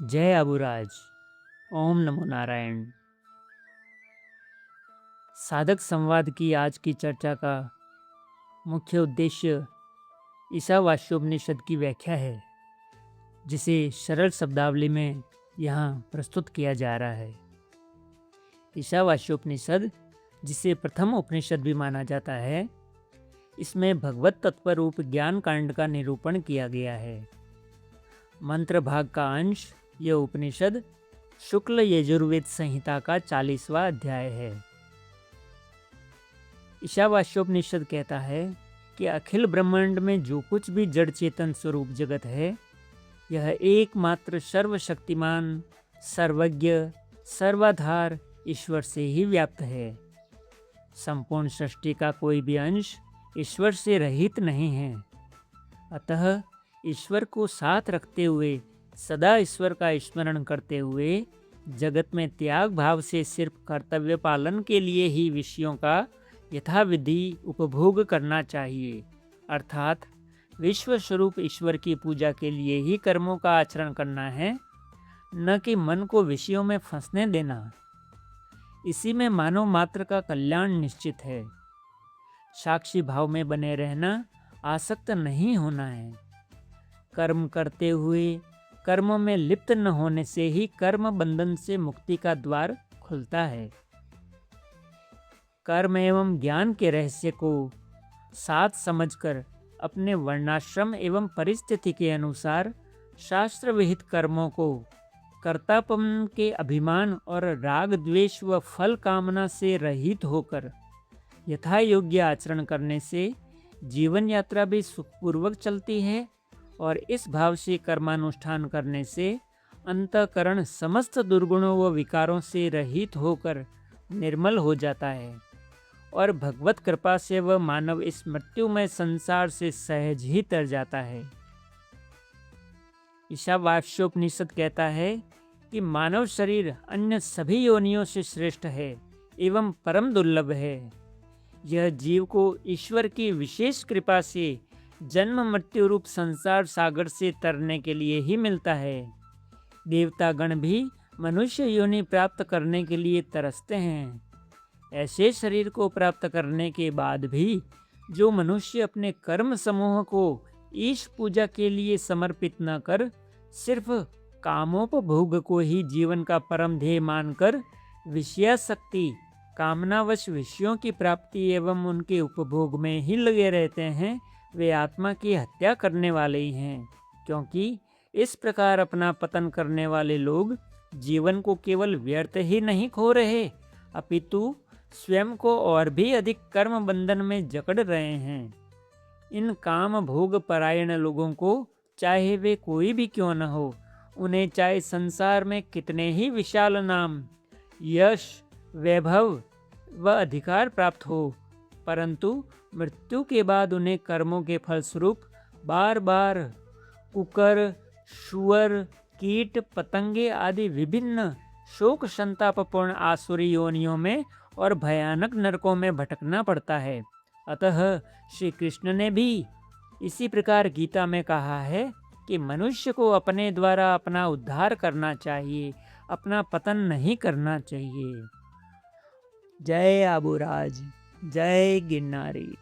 जय अबुराज। ओम नमो नारायण। साधक संवाद की आज की चर्चा का मुख्य उद्देश्य ईशावास्योपनिषद की व्याख्या है, जिसे सरल शब्दावली में यहाँ प्रस्तुत किया जा रहा है। ईशावास्योपनिषद, जिसे प्रथम उपनिषद भी माना जाता है, इसमें भगवत तत्व रूप ज्ञान कांड का निरूपण किया गया है। मंत्र भाग का अंश यह उपनिषद शुक्ल यजुर्वेद संहिता का 40वां अध्याय है। ईशावास्योपनिषद कहता है कि अखिल ब्रह्मांड में जो कुछ भी जड़ चेतन स्वरूप जगत है, यह एकमात्र सर्वशक्तिमान, सर्वज्ञ, सर्वाधार ईश्वर से ही व्याप्त है। संपूर्ण सृष्टि का कोई भी अंश ईश्वर से रहित नहीं है। अतः ईश्वर को साथ रखते हुए, सदा ईश्वर का स्मरण करते हुए, जगत में त्याग भाव से सिर्फ कर्तव्य पालन के लिए ही विषयों का यथाविधि उपभोग करना चाहिए। अर्थात विश्व स्वरूप ईश्वर की पूजा के लिए ही कर्मों का आचरण करना है, न कि मन को विषयों में फंसने देना। इसी में मानव मात्र का कल्याण निश्चित है। साक्षी भाव में बने रहना, आसक्त नहीं होना है। कर्म करते हुए कर्मों में लिप्त न होने से ही कर्म बंधन से मुक्ति का द्वार खुलता है। कर्म एवं ज्ञान के रहस्य को साथ समझकर अपने वर्णाश्रम एवं परिस्थिति के अनुसार शास्त्र विहित कर्मों को कर्तापन के अभिमान और राग द्वेष व फल कामना से रहित होकर यथा योग्य आचरण करने से जीवन यात्रा भी सुखपूर्वक चलती है, और इस भाव से कर्मानुष्ठान करने से अंतःकरण समस्त दुर्गुणों व विकारों से रहित होकर निर्मल हो जाता है, और भगवत कृपा से वह मानव इस मृत्युमय संसार से सहज ही तर जाता है। ईशावास्योपनिषद कहता है कि मानव शरीर अन्य सभी योनियों से श्रेष्ठ है एवं परम दुर्लभ है। यह जीव को ईश्वर की विशेष कृपा से जन्म मृत्यु रूप संसार सागर से तरने के लिए ही मिलता है। देवतागण भी मनुष्य योनि प्राप्त करने के लिए तरसते हैं। ऐसे शरीर को प्राप्त करने के बाद भी जो मनुष्य अपने कर्म समूह को ईश पूजा के लिए समर्पित न कर सिर्फ कामोपभोग को ही जीवन का परम ध्येय मानकर विषयासक्ति, कामनावश विषयों की प्राप्ति एवं उनके उपभोग में ही लगे रहते हैं, वे आत्मा की हत्या करने वाले ही हैं। क्योंकि इस प्रकार अपना पतन करने वाले लोग जीवन को केवल व्यर्थ ही नहीं खो रहे, अपितु स्वयं को और भी अधिक कर्म बंधन में जकड़ रहे हैं। इन काम भोग परायण लोगों को चाहे वे कोई भी क्यों न हो, उन्हें चाहे संसार में कितने ही विशाल नाम, यश, वैभव व अधिकार प्राप्त हो, परंतु मृत्यु के बाद उन्हें कर्मों के फलस्वरूप बार बार कुकर, शुअर, कीट, पतंगे आदि विभिन्न शोक संतापपूर्ण आसुरी योनियों में और भयानक नरकों में भटकना पड़ता है। अतः श्री कृष्ण ने भी इसी प्रकार गीता में कहा है कि मनुष्य को अपने द्वारा अपना उद्धार करना चाहिए, अपना पतन नहीं करना चाहिए। जय आबुराज, जय गिरनारी।